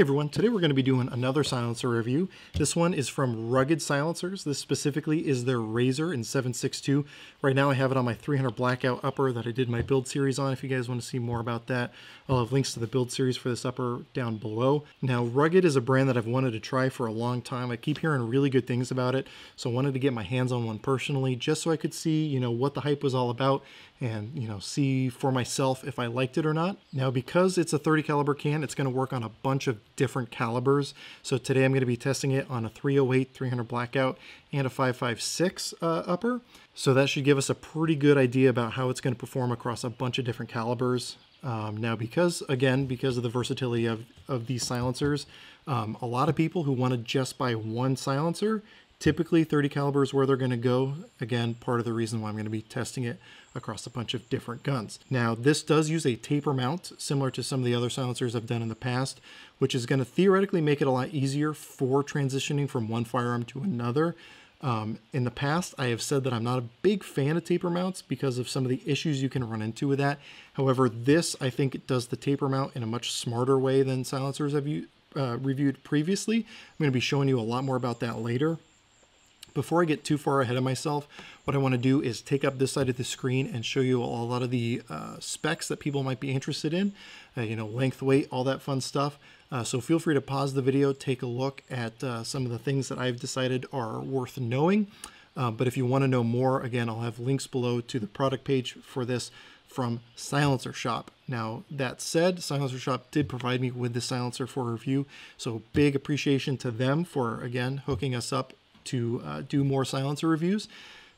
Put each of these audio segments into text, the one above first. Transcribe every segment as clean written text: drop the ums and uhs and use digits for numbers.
everyone, today we're going to be doing another silencer review. This one is from Rugged Silencers. This specifically is their RAZR in 7.62. Right now I have it on my 300 Blackout upper that I did my build series on. If you guys want to see more about that, I'll have links to the build series for this upper down below. Now Rugged is a brand that I've wanted to try for a long time. I keep hearing really good things about it, so I wanted to get my hands on one personally just so I could see, what the hype was all about and, see for myself if I liked it or not. Now because it's a 30 caliber can, it's going to work on a bunch of different calibers. So today I'm going to be testing it on a 308, 300 Blackout, and a 5.56 upper. So that should give us a pretty good idea about how it's going to perform across a bunch of different calibers. Now because of the versatility of these silencers, a lot of people who want to just buy one silencer, typically 30 caliber is where they're going to go. Again, part of the reason why I'm going to be testing it across a bunch of different guns. Now, this does use a taper mount, similar to some of the other silencers I've done in the past, which is going to theoretically make it a lot easier for transitioning from one firearm to another. In the past, I have said that I'm not a big fan of taper mounts because of some of the issues you can run into with that. However, this, I think, it does the taper mount in a much smarter way than silencers I've reviewed previously. I'm going to be showing you a lot more about that later. Before I get too far ahead of myself, what I want to do is take up this side of the screen and show you a lot of the specs that people might be interested in, length, weight, all that fun stuff. So feel free to pause the video, take a look at some of the things that I've decided are worth knowing. But if you want to know more, again, I'll have links below to the product page for this from Silencer Shop. Now, that said, Silencer Shop did provide me with the silencer for review, so big appreciation to them for, again, hooking us up to do more silencer reviews.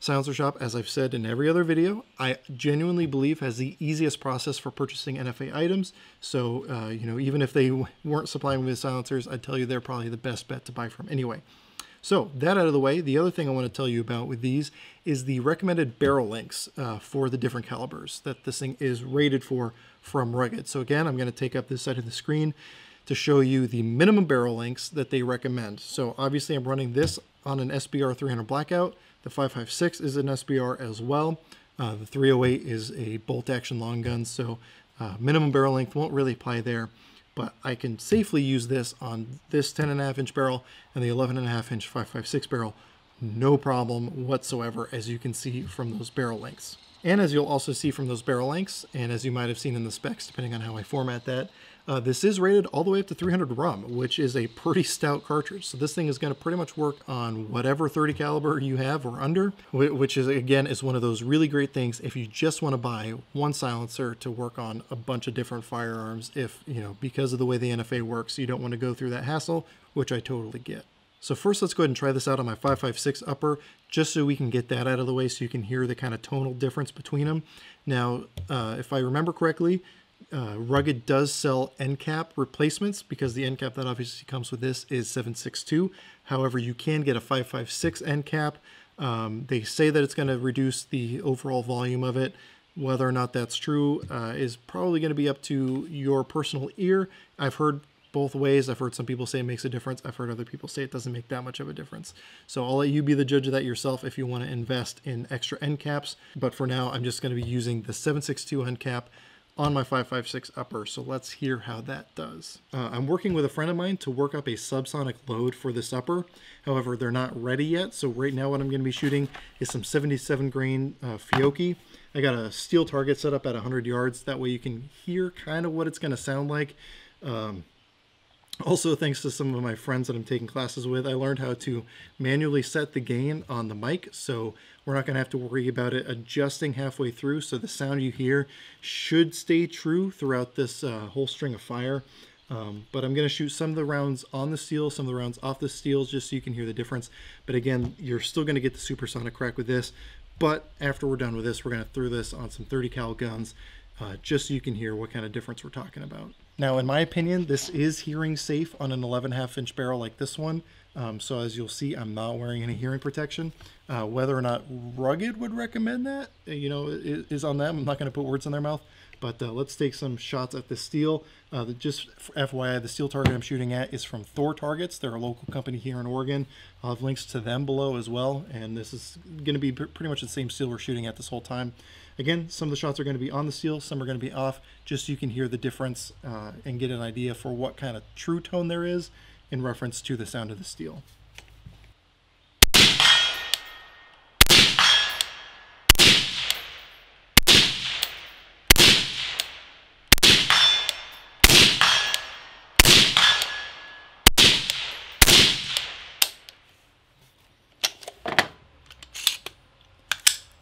Silencer Shop, as I've said in every other video, I genuinely believe has the easiest process for purchasing NFA items. So, even if they weren't supplying me with silencers, I'd tell you they're probably the best bet to buy from anyway. So that out of the way, the other thing I want to tell you about with these is the recommended barrel lengths for the different calibers that this thing is rated for from Rugged. So again, I'm going to take up this side of the screen to show you the minimum barrel lengths that they recommend. So obviously I'm running this on an SBR 300 Blackout. The 5.56 is an SBR as well. The 308 is a bolt action long gun, so minimum barrel length won't really apply there, but I can safely use this on this 10.5 inch barrel and the 11.5 inch 5.56 barrel, no problem whatsoever, as you can see from those barrel lengths. And as you'll also see from those barrel lengths, and as you might have seen in the specs, depending on how I format that, this is rated all the way up to 300 RUM, which is a pretty stout cartridge. So this thing is going to pretty much work on whatever 30 caliber you have or under, which is, again, is one of those really great things if you just want to buy one silencer to work on a bunch of different firearms. If, because of the way the NFA works, you don't want to go through that hassle, which I totally get. So first, let's go ahead and try this out on my 5.56 upper, just so we can get that out of the way so you can hear the kind of tonal difference between them. Now, if I remember correctly, Rugged does sell end cap replacements because the end cap that obviously comes with this is 7.62. However, you can get a 5.56 end cap. They say that it's going to reduce the overall volume of it. Whether or not that's true is probably going to be up to your personal ear. I've heard both ways. I've heard some people say it makes a difference. I've heard other people say it doesn't make that much of a difference. So I'll let you be the judge of that yourself if you want to invest in extra end caps. But for now, I'm just going to be using the 7.62 end cap on my 5.56 upper. So let's hear how that does. I'm working with a friend of mine to work up a subsonic load for this upper. However, they're not ready yet. So right now what I'm going to be shooting is some 77 grain Fiocchi. I got a steel target set up at 100 yards. That way you can hear kind of what it's going to sound like. Also, thanks to some of my friends that I'm taking classes with, I learned how to manually set the gain on the mic, so we're not going to have to worry about it adjusting halfway through, so the sound you hear should stay true throughout this whole string of fire. But I'm going to shoot some of the rounds on the steel, some of the rounds off the steel, just so you can hear the difference. But again, you're still going to get the supersonic crack with this, but after we're done with this, we're going to throw this on some 30 cal guns, just so you can hear what kind of difference we're talking about. Now, in my opinion, this is hearing safe on an 11.5 inch barrel like this one. So as you'll see, I'm not wearing any hearing protection. Whether or not Rugged would recommend that, is on them. I'm not going to put words in their mouth. But let's take some shots at the steel. Just FYI, the steel target I'm shooting at is from Thor Targets. They're a local company here in Oregon. I'll have links to them below as well. And this is going to be pretty much the same steel we're shooting at this whole time. Again, some of the shots are going to be on the steel, some are going to be off, just so you can hear the difference and get an idea for what kind of true tone there is in reference to the sound of the steel.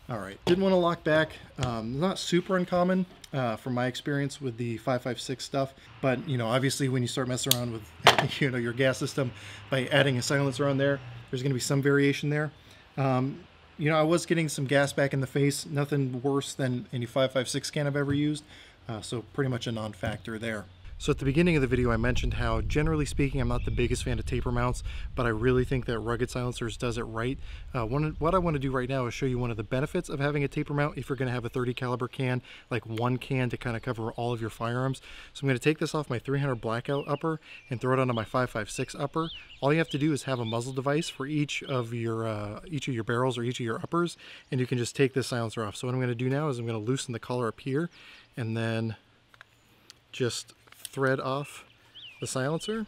All right, didn't want to lock back. Not super uncommon from my experience with the 5.56 stuff, but you know, obviously when you start messing around with your gas system by adding a silencer on there, there's going to be some variation there. I was getting some gas back in the face, nothing worse than any 5.56 can I've ever used, so pretty much a non-factor there. So at the beginning of the video I mentioned how, generally speaking, I'm not the biggest fan of taper mounts, but I really think that Rugged Silencers does it right. What I want to do right now is show you one of the benefits of having a taper mount if you're going to have a 30 caliber can, like one can to kind of cover all of your firearms. So I'm going to take this off my 300 Blackout upper and throw it onto my 5.56 upper. All you have to do is have a muzzle device for each of your barrels or each of your uppers, and you can just take this silencer off. So what I'm going to do now is I'm going to loosen the collar up here and then just thread off the silencer,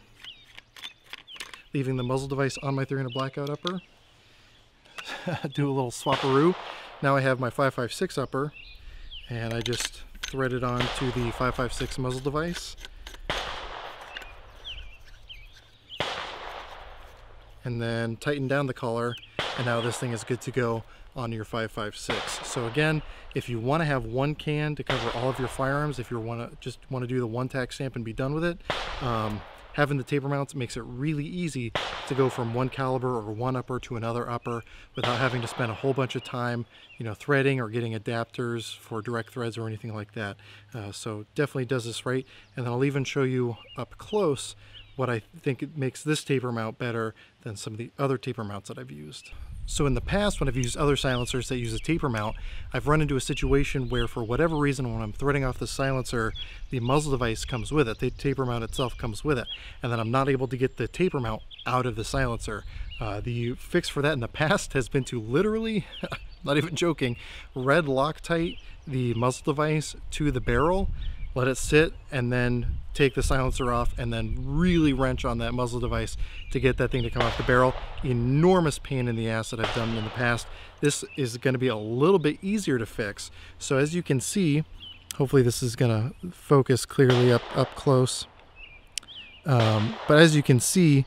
leaving the muzzle device on my 300 Blackout upper. Do a little swapperoo. Now I have my 5.56 upper, and I just thread it onto the 5.56 muzzle device, and then tighten down the collar, and now this thing is good to go on your 5.56. So again, if you want to have one can to cover all of your firearms, if you just want to do the one tack stamp and be done with it, having the taper mounts makes it really easy to go from one caliber or one upper to another upper without having to spend a whole bunch of time, threading or getting adapters for direct threads or anything like that. So definitely does this right. And then I'll even show you up close what I think it makes this taper mount better than some of the other taper mounts that I've used. So in the past, when I've used other silencers that use a taper mount, I've run into a situation where, for whatever reason, when I'm threading off the silencer, the muzzle device comes with it, the taper mount itself comes with it, and then I'm not able to get the taper mount out of the silencer. The fix for that in the past has been to literally, not even joking, red Loctite the muzzle device to the barrel, let it sit, and then take the silencer off and then really wrench on that muzzle device to get that thing to come off the barrel. Enormous pain in the ass that I've done in the past. This is going to be a little bit easier to fix. So as you can see, hopefully this is going to focus clearly up close. But as you can see,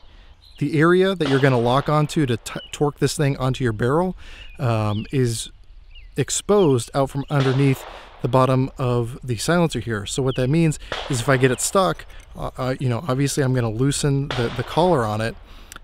the area that you're going to lock onto to torque this thing onto your barrel is exposed out from underneath the bottom of the silencer here. So what that means is if I get it stuck, obviously I'm going to loosen the collar on it,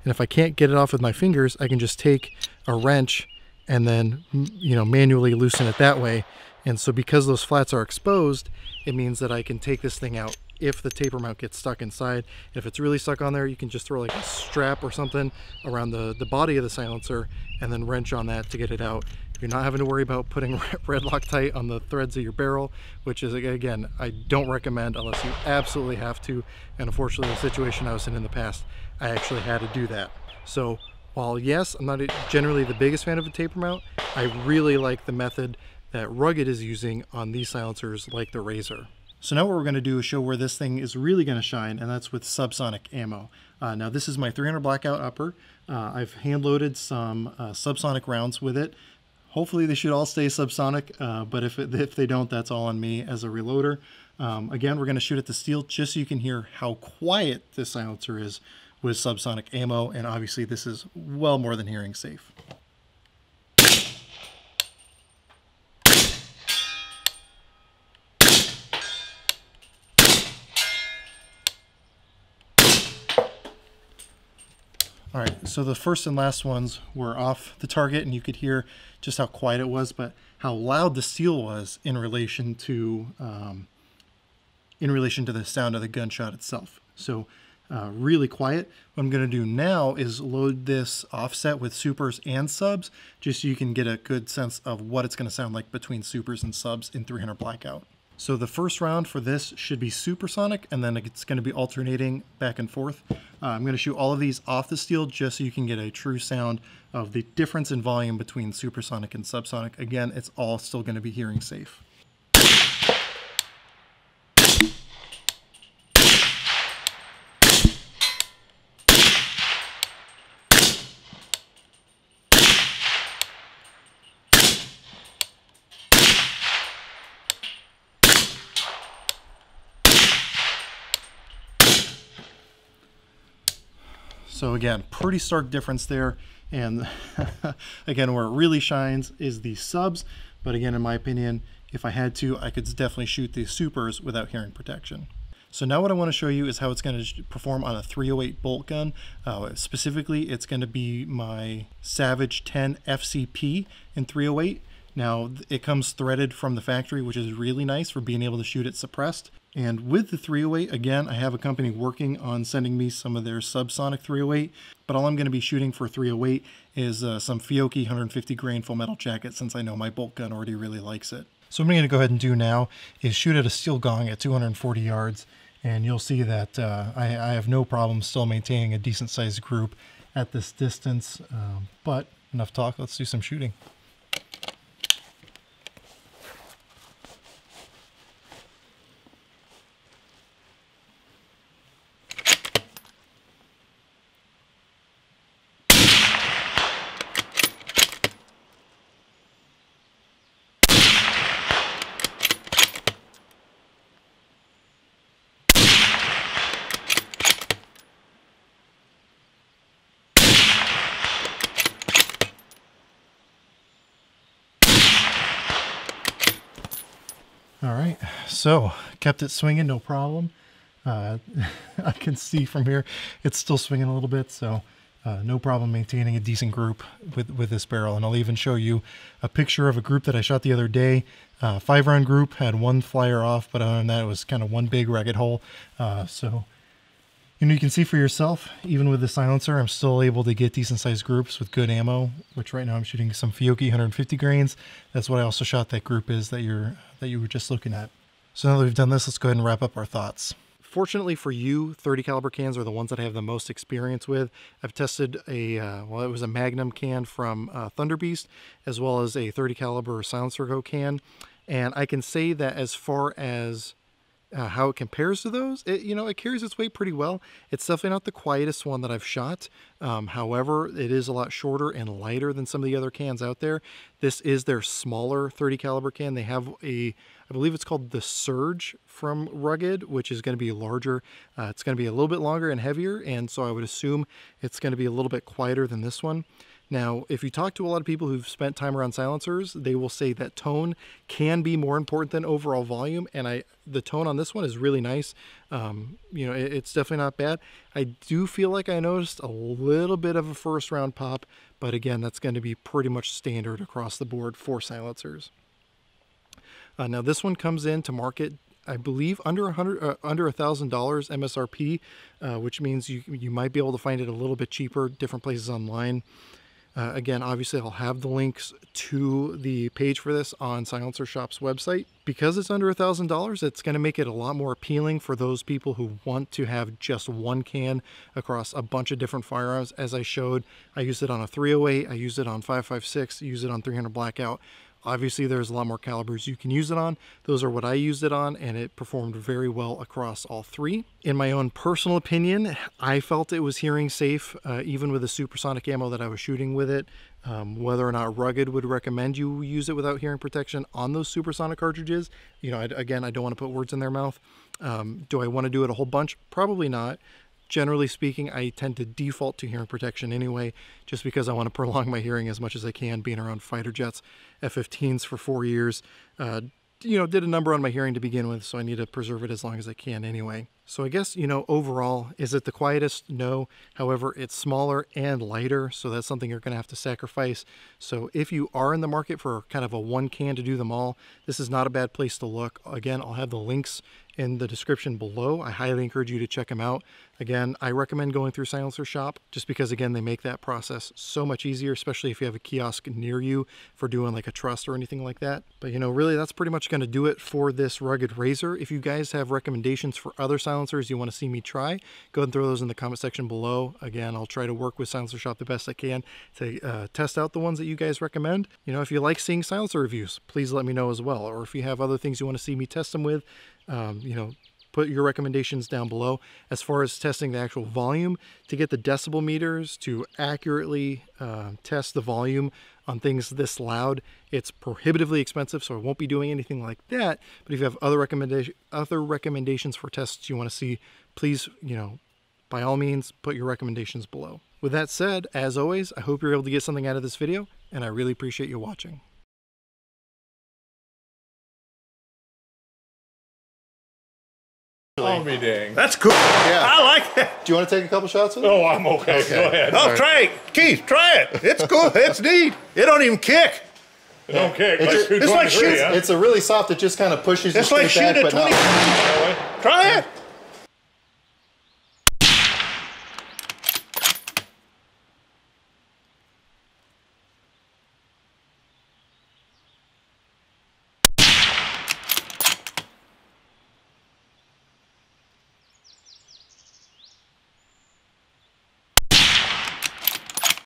and if I can't get it off with my fingers, I can just take a wrench and then manually loosen it that way. And so because those flats are exposed, it means that I can take this thing out if the taper mount gets stuck inside. And if it's really stuck on there, you can just throw like a strap or something around the body of the silencer and then wrench on that to get it out. You're not having to worry about putting red Loctite on the threads of your barrel, which is, again, I don't recommend unless you absolutely have to. And unfortunately, the situation I was in the past, I actually had to do that. So while yes, I'm not generally the biggest fan of a taper mount, I really like the method that Rugged is using on these silencers like the RAZR. So now what we're going to do is show where this thing is really going to shine, and that's with Subsonic Ammo. Now this is my 300 Blackout upper. I've hand-loaded some subsonic rounds with it. Hopefully they should all stay subsonic, but if they don't, that's all on me as a reloader. Again, we're going to shoot at the steel just so you can hear how quiet this silencer is with subsonic ammo, and obviously this is well more than hearing safe. All right, so the first and last ones were off the target, and you could hear just how quiet it was, but how loud the steel was in relation to the sound of the gunshot itself. So really quiet. What I'm going to do now is load this offset with supers and subs, just so you can get a good sense of what it's going to sound like between supers and subs in 300 Blackout. So the first round for this should be supersonic, and then it's going to be alternating back and forth. I'm going to shoot all of these off the steel just so you can get a true sound of the difference in volume between supersonic and subsonic. Again, it's all still going to be hearing safe. So again, pretty stark difference there. And again, where it really shines is the subs. But again, in my opinion, if I had to, I could definitely shoot the supers without hearing protection. So now what I want to show you is how it's going to perform on a 308 bolt gun. Specifically, it's going to be my Savage 10 FCP in 308. Now, it comes threaded from the factory, which is really nice for being able to shoot it suppressed. And with the 308, again, I have a company working on sending me some of their subsonic 308, but all I'm going to be shooting for 308 is some Fiocchi 150 grain full metal jacket, since I know my bolt gun already really likes it. So what I'm going to go ahead and do now is shoot at a steel gong at 240 yards, and you'll see that I have no problem still maintaining a decent sized group at this distance. But enough talk, let's do some shooting. All right, so kept it swinging, no problem. I can see from here it's still swinging a little bit, so no problem maintaining a decent group with this barrel. And I'll even show you a picture of a group that I shot the other day. 5-round group, had one flyer off, but other than that, it was kind of one big ragged hole. So you can see for yourself, even with the silencer, I'm still able to get decent sized groups with good ammo, which right now I'm shooting some Fiocchi 150 grains. That's what I also shot that group is that you were just looking at. So now that we've done this, let's go ahead and wrap up our thoughts. Fortunately for you, 30 caliber cans are the ones that I have the most experience with. I've tested it was a Magnum can from Thunder Beast, as well as a 30 caliber Silencer Go can. And I can say that as far as how it compares to those, it carries its weight pretty well. It's definitely not the quietest one that I've shot. However, it is a lot shorter and lighter than some of the other cans out there. This is their smaller 30 caliber can. They have I believe it's called the Surge from Rugged, which is going to be larger. It's going to be a little bit longer and heavier, and so I would assume it's going to be a little bit quieter than this one. Now, if you talk to a lot of people who've spent time around silencers, they will say that tone can be more important than overall volume, and the tone on this one is really nice. It's definitely not bad. I do feel like I noticed a little bit of a first round pop, but again, that's going to be pretty much standard across the board for silencers. Now, this one comes in to market, I believe, under $1,000 MSRP, which means you might be able to find it a little bit cheaper, different places online. Again, obviously, I'll have the links to the page for this on Silencer Shop's website. Because it's under $1,000, it's going to make it a lot more appealing for those people who want to have just one can across a bunch of different firearms. As I showed, I used it on a 308, I used it on 5.56, I used it on 300 Blackout. Obviously, there's a lot more calibers you can use it on. Those are what I used it on, and it performed very well across all three. In my own personal opinion, I felt it was hearing safe, even with the supersonic ammo that I was shooting with it. Whether or not Rugged would recommend you use it without hearing protection on those supersonic cartridges, again, I don't want to put words in their mouth. Do I want to do it a whole bunch? Probably not. Generally speaking, I tend to default to hearing protection anyway, just because I want to prolong my hearing as much as I can, being around fighter jets, F-15s for 4 years. Did a number on my hearing to begin with, so I need to preserve it as long as I can anyway. So I guess, overall, is it the quietest? No. However, it's smaller and lighter, so that's something you're going to have to sacrifice. So if you are in the market for kind of a one can to do them all, this is not a bad place to look. Again, I'll have the links in the description below. I highly encourage you to check them out. Again, I recommend going through Silencer Shop just because, again, they make that process so much easier, especially if you have a kiosk near you for doing like a trust or anything like that. But you know, really that's pretty much going to do it for this rugged RAZR. If you guys have recommendations for other silencers you want to see me try, go ahead and throw those in the comment section below. Again, I'll try to work with Silencer Shop the best I can to test out the ones that you guys recommend. You know, if you like seeing silencer reviews, please let me know as well. Or if you have other things you want to see me test them with, you know, put your recommendations down below. As far as testing the actual volume, to get the decibel meters to accurately test the volume on things this loud, it's prohibitively expensive, so I won't be doing anything like that. But if you have other recommendations for tests you want to see, please, you know, by all means, put your recommendations below. With that said, as always, I hope you're able to get something out of this video, and I really appreciate you watching. I'll be dang. That's cool. Yeah. I like that. Do you want to take a couple shots with it? Oh, I'm okay. Go ahead. Oh, right. try it. Keith, try it. It's cool. It's neat. It don't even kick. It don't kick. It's like shooting. It's a really soft, it just kind of pushes you It's like straight shooting back, a but 20. not. Try it.